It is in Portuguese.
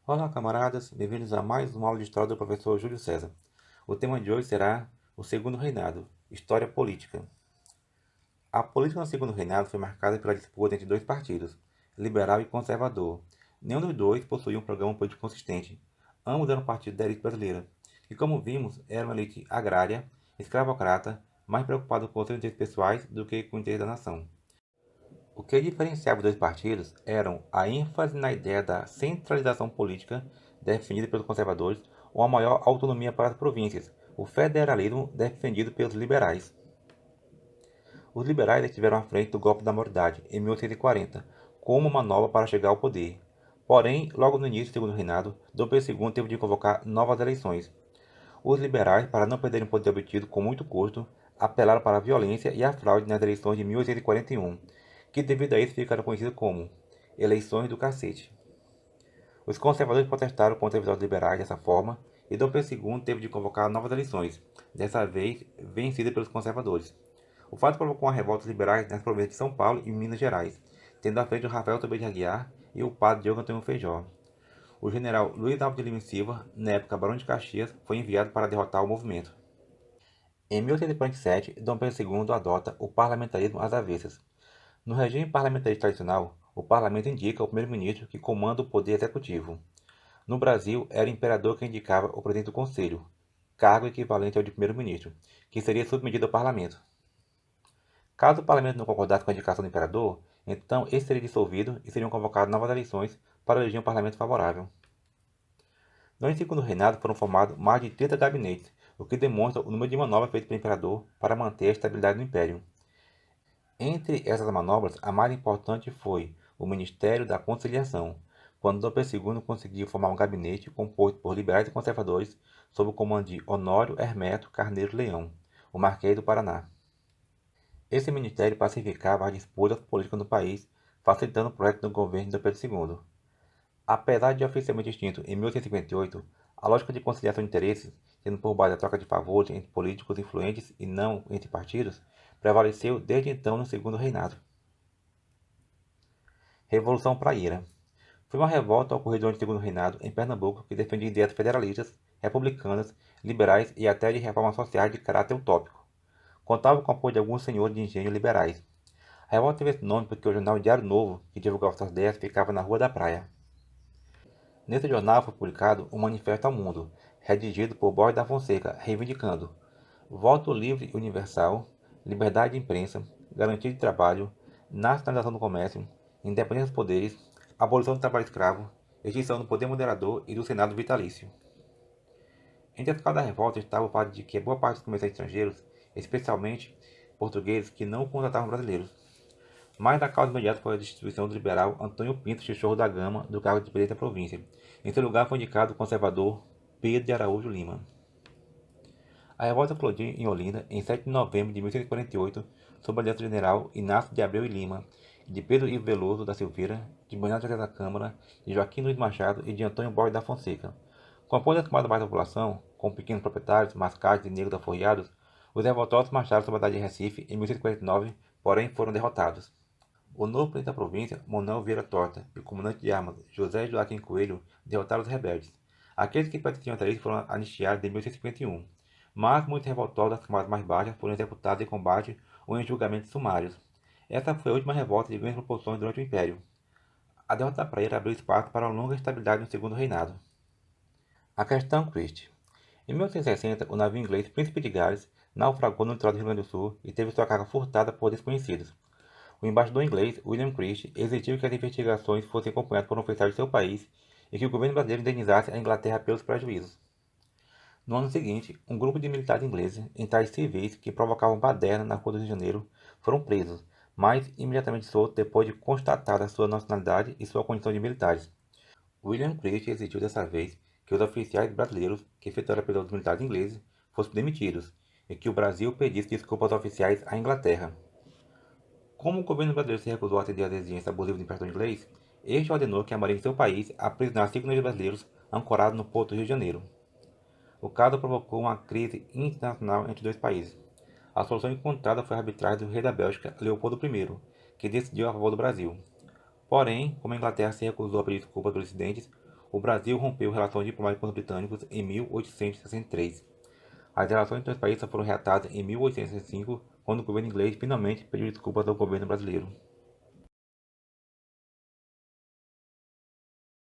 Olá, camaradas, bem-vindos a mais uma aula de história do professor Júlio César. O tema de hoje será o Segundo Reinado, História Política. A política no Segundo Reinado foi marcada pela disputa entre dois partidos, liberal e conservador. Nenhum dos dois possuía um programa político consistente. Ambos eram partidos da elite brasileira, que, como vimos, era uma elite agrária, escravocrata, mais preocupado com seus interesses pessoais do que com o interesse da nação. O que diferenciava os dois partidos eram a ênfase na ideia da centralização política, defendida pelos conservadores, ou a maior autonomia para as províncias, o federalismo defendido pelos liberais. Os liberais estiveram à frente do golpe da maioridade, em 1840, como uma manobra para chegar ao poder. Porém, logo no início do segundo reinado, Dom Pedro II teve de convocar novas eleições. Os liberais, para não perderem o poder obtido com muito custo, apelaram para a violência e a fraude nas eleições de 1841, que devido a isso ficaram conhecidas como eleições do cacete. Os conservadores protestaram contra a vitória dos liberais dessa forma, e Dom Pedro II teve de convocar novas eleições, dessa vez vencidas pelos conservadores. O fato provocou uma revolta dos liberais nas províncias de São Paulo e Minas Gerais, tendo à frente o Rafael Tobé de Aguiar e o padre Diogo Antônio Feijó. O general Luiz Alves de Lima e Silva, na época Barão de Caxias, foi enviado para derrotar o movimento. Em 1847, Dom Pedro II adota o parlamentarismo às avessas. No regime parlamentarista tradicional, o parlamento indica o primeiro-ministro que comanda o poder executivo. No Brasil, era o imperador que indicava o presidente do conselho, cargo equivalente ao de primeiro-ministro, que seria submetido ao parlamento. Caso o parlamento não concordasse com a indicação do imperador, então esse seria dissolvido e seriam convocadas novas eleições para eleger um parlamento favorável. Durante o segundo reinado foram formados mais de 30 gabinetes, o que demonstra o número de manobras feitas pelo imperador para manter a estabilidade do império. Entre essas manobras, a mais importante foi o Ministério da Conciliação, quando Dom Pedro II conseguiu formar um gabinete composto por liberais e conservadores sob o comando de Honório Hermeto Carneiro Leão, o Marquês do Paraná. Esse ministério pacificava as disputas políticas no país, facilitando o projeto do governo de Dom Pedro II. Apesar de oficialmente extinto em 1858, a lógica de conciliação de interesses, tendo por base a troca de favores entre políticos influentes e não entre partidos, prevaleceu desde então no segundo reinado. Revolução Praieira. Foi uma revolta ocorrida durante o segundo reinado em Pernambuco que defendia ideias federalistas, republicanas, liberais e até de reformas sociais de caráter utópico. Contava com o apoio de alguns senhores de engenho liberais. A revolta teve esse nome porque o jornal Diário Novo, que divulgava suas ideias, ficava na Rua da Praia. Nesse jornal foi publicado um manifesto ao mundo, redigido por Borges da Fonseca, reivindicando voto livre e universal, liberdade de imprensa, garantia de trabalho, nacionalização do comércio, independência dos poderes, abolição do trabalho escravo, extinção do poder moderador e do Senado vitalício. Entre as causas da revolta estava o fato de que boa parte dos comerciantes estrangeiros, especialmente portugueses, que não contratavam brasileiros. Mas a causa imediata foi a destituição do liberal Antônio Pinto Chichorro da Gama do cargo de presidente da província. Em seu lugar foi indicado o conservador Pedro de Araújo Lima. A revolta eclodiu em Olinda em 7 de novembro de 1848, sob a liderança do general Inácio de Abreu e Lima, de Pedro Ivo Veloso da Silveira, de Bernardo José da Câmara, de Joaquim Luiz Machado e de Antônio Borges da Fonseca. Com apoio das camadas baixas da população, com pequenos proprietários, mascates e negros aforreados, os revoltosos marcharam sobre a cidade de Recife em 1849, porém foram derrotados. O novo presidente da província, Manuel Vieira Torta, e o comandante de armas, José Joaquim Coelho, derrotaram os rebeldes. Aqueles que pertenciam a eles foram anistiados em 1851, mas muitos revoltosos das camadas mais baixas foram executados em combate ou em julgamentos sumários. Essa foi a última revolta de grandes proporções durante o Império. A derrota da Praia abriu espaço para uma longa estabilidade no segundo reinado. A questão Christie. Em 1860, o navio inglês Príncipe de Gales naufragou no litoral do Rio Grande do Sul e teve sua carga furtada por desconhecidos. O embaixador inglês, William Christie, exigiu que as investigações fossem acompanhadas por um oficial de seu país e que o governo brasileiro indenizasse a Inglaterra pelos prejuízos. No ano seguinte, um grupo de militares ingleses, em trajes civis que provocavam baderna na Rua do Rio de Janeiro, foram presos, mas imediatamente soltos depois de constatada sua nacionalidade e sua condição de militares. William Christie exigiu dessa vez que os oficiais brasileiros que efetuaram a prisão dos militares ingleses fossem demitidos e que o Brasil pedisse desculpas aos oficiais à Inglaterra. Como o governo brasileiro se recusou a atender às exigências abusivas do imperador inglês, este ordenou que a marinha de seu país aprisionasse 5 navios brasileiros ancorados no porto do Rio de Janeiro. O caso provocou uma crise internacional entre os dois países. A solução encontrada foi a arbitragem do rei da Bélgica, Leopoldo I, que decidiu a favor do Brasil. Porém, como a Inglaterra se recusou a pedir desculpas pelos incidentes, O Brasil rompeu relações diplomáticas com os britânicos em 1863. As relações entre os países foram reatadas em 1865, quando o governo inglês finalmente pediu desculpas ao governo brasileiro.